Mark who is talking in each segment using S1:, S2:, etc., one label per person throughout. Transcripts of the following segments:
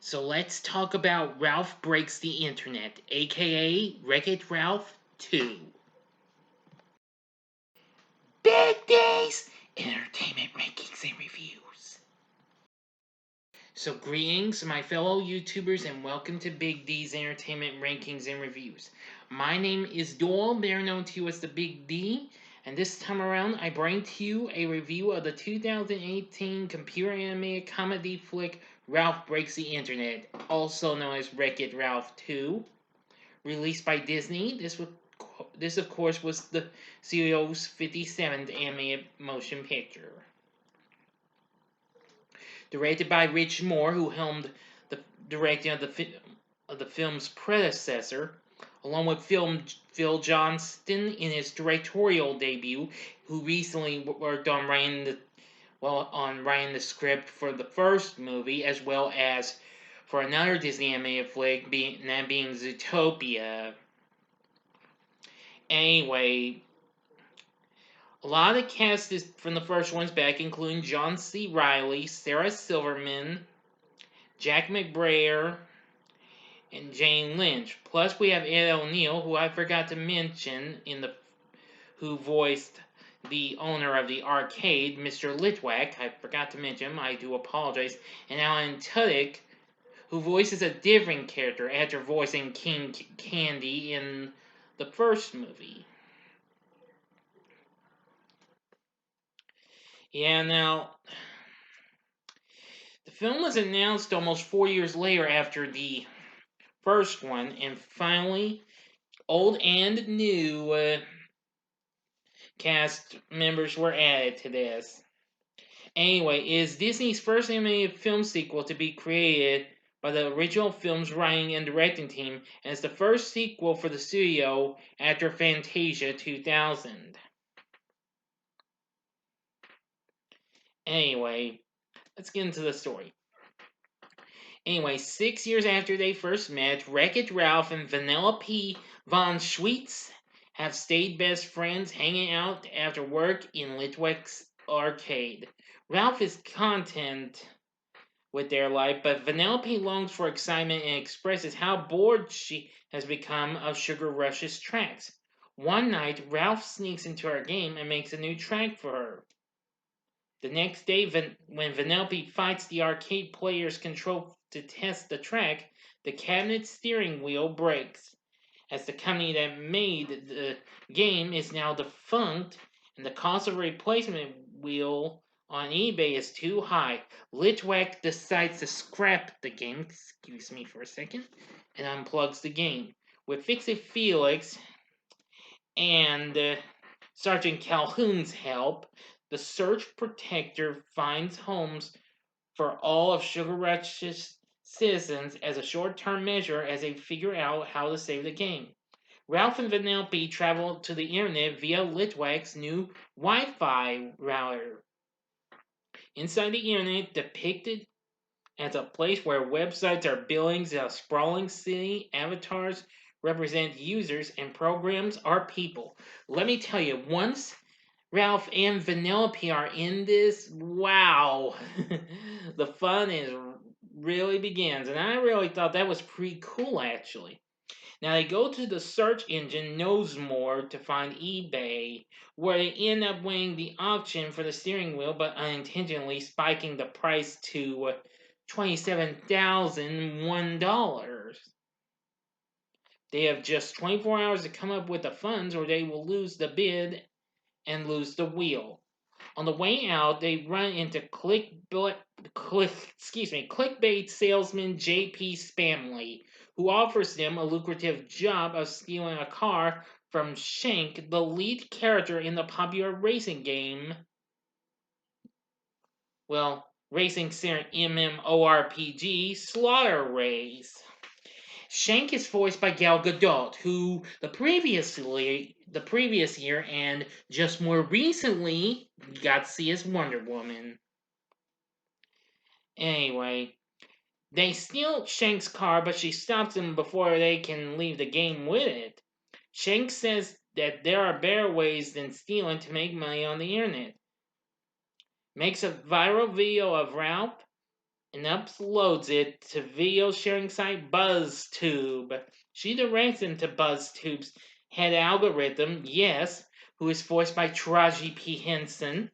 S1: So let's talk about Ralph Breaks the Internet, aka Wreck-It Ralph 2. Big Days! Entertainment Rankings and Reviews. So greetings, my fellow YouTubers, and welcome to Big D's Entertainment Rankings and Reviews. My name is Doyle, better known to you as the Big D, and this time around I bring to you a review of the 2018 computer animated comedy flick Ralph Breaks the Internet, also known as Wreck-It Ralph 2. Released by Disney, this of course was the studio's 57th animated motion picture. Directed by Rich Moore, who helmed the directing of the film's predecessor, along with Phil Johnston in his directorial debut, who recently worked on writing the script for the first movie, as well as for another Disney animated flick, being Zootopia. Anyway, a lot of the cast is from the first one's back, including John C. Reilly, Sarah Silverman, Jack McBrayer, and Jane Lynch. Plus, we have Ed O'Neill, who I forgot to mention, who voiced the owner of the arcade, Mr. Litwack. I forgot to mention him. I do apologize. And Alan Tudyk, who voices a different character after voicing King Candy in the first movie. Yeah, now, the film was announced almost 4 years later after the first one, and finally, old and new cast members were added to this. Anyway, it is Disney's first animated film sequel to be created by the original film's writing and directing team, and it's the first sequel for the studio after Fantasia 2000. Anyway, let's get into the story. Anyway, 6 years after they first met, Wreck-It Ralph and Vanellope von Schweetz have stayed best friends, hanging out after work in Litwack's arcade. Ralph is content with their life, but Vanellope longs for excitement and expresses how bored she has become of Sugar Rush's tracks. One night, Ralph sneaks into her game and makes a new track for her. The next day, when Vanellope fights the arcade player's control to test the track, the cabinet steering wheel breaks. As the company that made the game is now defunct and the cost of a replacement wheel on eBay is too high, Litwack decides to scrap the game, excuse me for a second, and unplugs the game. With Fix-It Felix and Sergeant Calhoun's help, the Surge Protector finds homes for all of Sugar Rush's citizens as a short-term measure as they figure out how to save the game. Ralph and Vanellope travel to the internet via Litwack's new Wi-Fi router. Inside the internet, depicted as a place where websites are buildings in a sprawling city, avatars represent users, and programs are people. Let me tell you, once Ralph and Vanellope are in this, wow, the fun really begins. And I really thought that was pretty cool, actually. Now they go to the search engine Knowsmore to find eBay, where they end up winning the auction for the steering wheel, but unintentionally spiking the price to $27,001. They have just 24 hours to come up with the funds, or they will lose the bid and lose the wheel. On the way out, they run into clickbait salesman J.P. Spamley, who offers them a lucrative job of stealing a car from Shank, the lead character in the popular racing game. Well, racing MMORPG Slaughter Race. Shank is voiced by Gal Gadot, who the previous year and just more recently got to see as Wonder Woman. Anyway, they steal Shank's car, but she stops them before they can leave the game with it. Shank says that there are better ways than stealing to make money on the internet. Makes a viral video of Ralph and uploads it to video sharing site BuzzTube. She directs him to BuzzTube's head algorithm, Yes, who is voiced by Taraji P. Henson,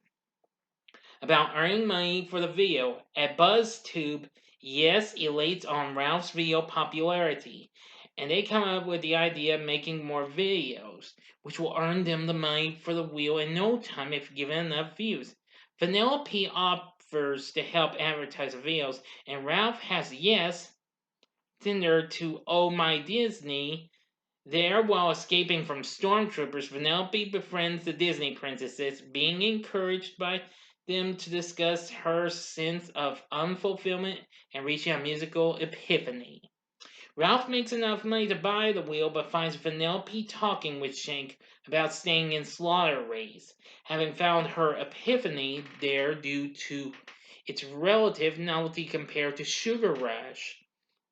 S1: about earning money for the video. At BuzzTube, Yes elates on Ralph's video popularity, and they come up with the idea of making more videos, which will earn them the money for the wheel in no time if given enough views. Vanellope offers to help advertise the videos, and Ralph has Yes send her to Oh My Disney. There, while escaping from stormtroopers, Vanellope befriends the Disney princesses, being encouraged by them to discuss her sense of unfulfillment and reaching a musical epiphany. Ralph makes enough money to buy the wheel, but finds Vanellope talking with Shank about staying in Slaughter Race, having found her epiphany there due to its relative novelty compared to Sugar Rush.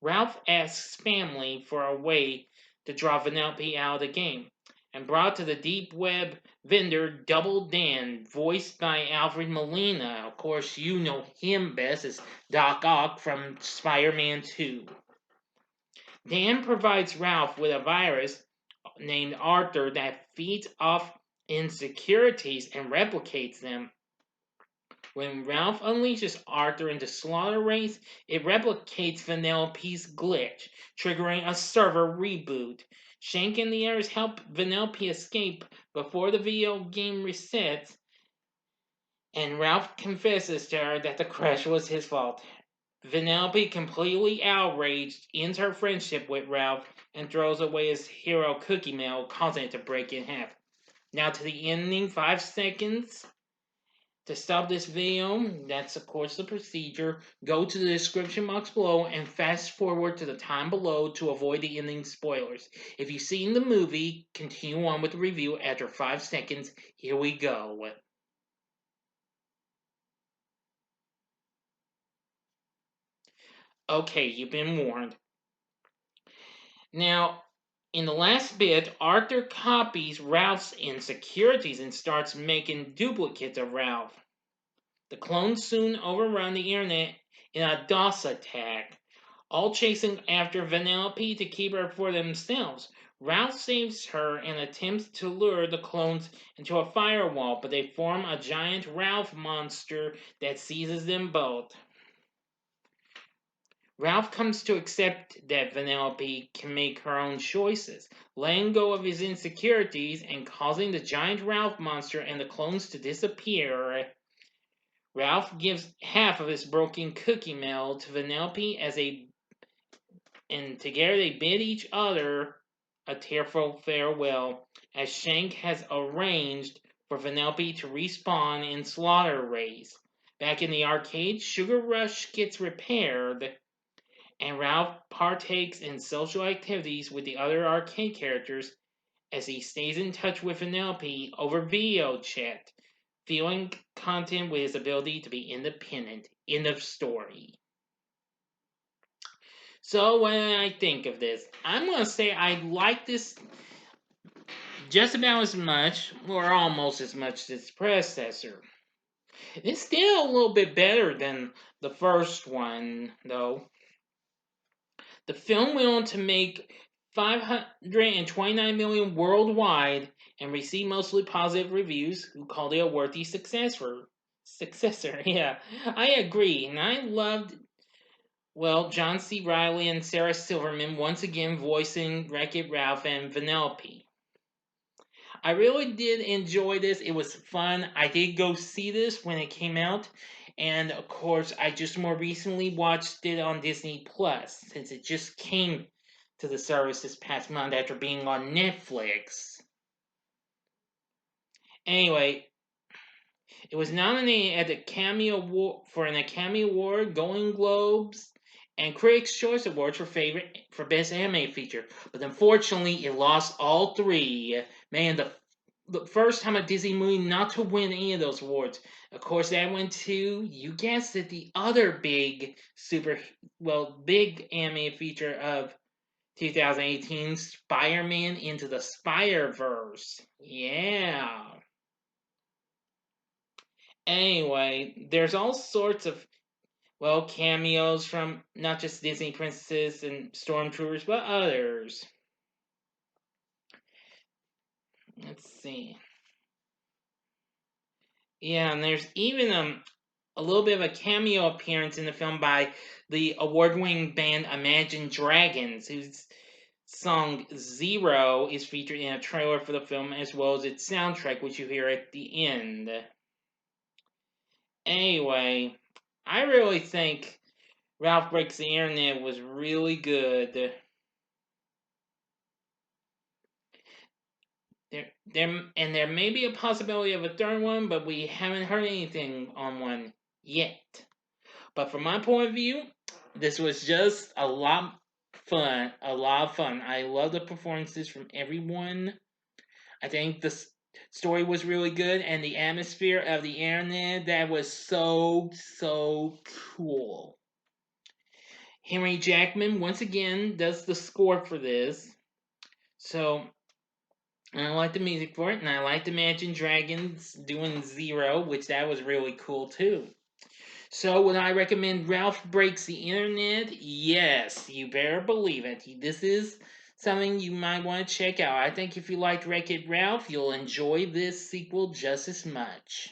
S1: Ralph asks family for a way to draw Vanellope out of the game, and brought to the deep web vendor Double Dan, voiced by Alfred Molina. Of course, you know him best as Doc Ock from Spider-Man 2. Dan provides Ralph with a virus named Arthur that feeds off insecurities and replicates them. When Ralph unleashes Arthur into Slaughter Race, it replicates Vanellope's glitch, triggering a server reboot. Shank and the others help Vanellope escape before the video game resets, and Ralph confesses to her that the crash was his fault. Vanellope, completely outraged, ends her friendship with Ralph and throws away his hero cookie mail, causing it to break in half. Now to the ending, 5 seconds. To stop this video, that's of course the procedure. Go to the description box below and fast forward to the time below to avoid the ending spoilers. If you've seen the movie, continue on with the review after 5 seconds. Here we go. Okay, you've been warned. Now, in the last bit, Arthur copies Ralph's insecurities and starts making duplicates of Ralph. The clones soon overrun the internet in a DOS attack, all chasing after Vanellope to keep her for themselves. Ralph saves her and attempts to lure the clones into a firewall, but they form a giant Ralph monster that seizes them both. Ralph comes to accept that Vanellope can make her own choices, letting go of his insecurities and causing the giant Ralph monster and the clones to disappear. Ralph gives half of his broken cookie mail to Vanellope and together they bid each other a tearful farewell, as Shank has arranged for Vanellope to respawn in Slaughter Race. Back in the arcade, Sugar Rush gets repaired, and Ralph partakes in social activities with the other arcade characters as he stays in touch with Vanellope over video chat, fueling content with his ability to be independent. End of story. So, what did I think of this? I'm going to say I like this just about as much, or almost as much, as its predecessor. It's still a little bit better than the first one, though. The film went on to make 529 million worldwide and received mostly positive reviews, who called it a worthy successor. Yeah, I agree, and I loved, well, John C. Reilly and Sarah Silverman once again voicing Wreck-It Ralph and Vanellope. I really did enjoy this. It was fun. I did go see this when it came out. And of course, I just more recently watched it on Disney Plus since it just came to the service this past month after being on Netflix. Anyway, it was nominated at the Academy Award for an Academy Award, Golden Globes, and Critics' Choice Awards for Best Animated Feature. But unfortunately, it lost all 3. Man, the first time a Disney movie not to win any of those awards. Of course, that went to, you guessed it, the other big big animated feature of 2018, Spider-Man Into the Spider-Verse. Yeah. Anyway, there's all sorts of, well, cameos from not just Disney princesses and stormtroopers, but others. Let's see. Yeah, and there's even a little bit of a cameo appearance in the film by the award-winning band Imagine Dragons, whose song Zero is featured in a trailer for the film, as well as its soundtrack, which you hear at the end. Anyway, I really think Ralph Breaks the Internet was really good. There may be a possibility of a third one, but we haven't heard anything on one yet. But from my point of view, this was just a lot of fun. I love the performances from everyone. I think the story was really good, and the atmosphere of the internet, that was so cool. Henry Jackman once again does the score for this, so I like the music for it, and I liked Imagine Dragons doing Zero, which that was really cool too. So, would I recommend Ralph Breaks the Internet? Yes, you better believe it. This is something you might want to check out. I think if you liked Wreck-It Ralph, you'll enjoy this sequel just as much.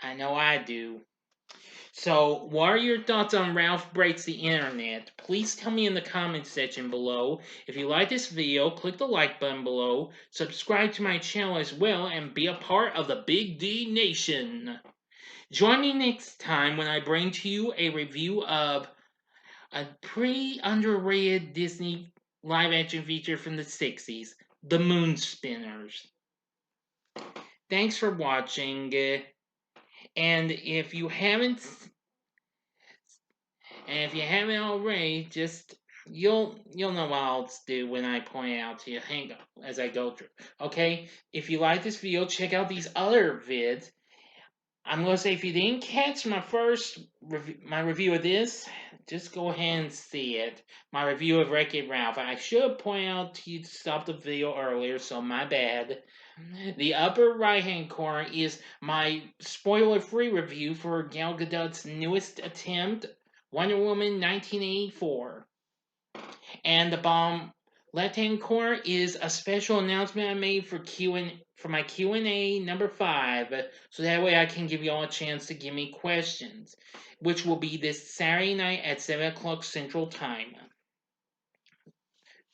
S1: I know I do. So, what are your thoughts on Ralph Breaks the Internet? Please tell me in the comments section below. If you like this video, click the like button below, subscribe to my channel as well, and be a part of the Big D Nation. Join me next time when I bring to you a review of a pretty underrated Disney live-action feature from the 60s, The Moon Spinners. Thanks for watching, and if you haven't already, just you'll know what I'll do when I point it out to you. Hang on as I go through. Okay, if you like this video, check out these other vids. I'm gonna say if you didn't catch my my review of this, just go ahead and see it. My review of Wreck-It Ralph. I should point out to you to stop the video earlier, so my bad. The upper right hand corner is my spoiler-free review for Gal Gadot's newest attempt, Wonder Woman 1984. And the bottom left-hand corner is a special announcement I made for my Q&A number 5, so that way I can give you all a chance to give me questions, which will be this Saturday night at 7 o'clock Central Time.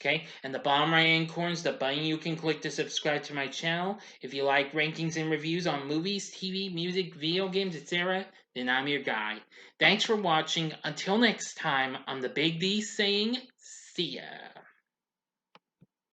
S1: Okay, and the bottom right hand corner is the button you can click to subscribe to my channel. If you like rankings and reviews on movies, TV, music, video games, etc., then I'm your guy. Thanks for watching. Until next time, I'm the Big D saying, see ya.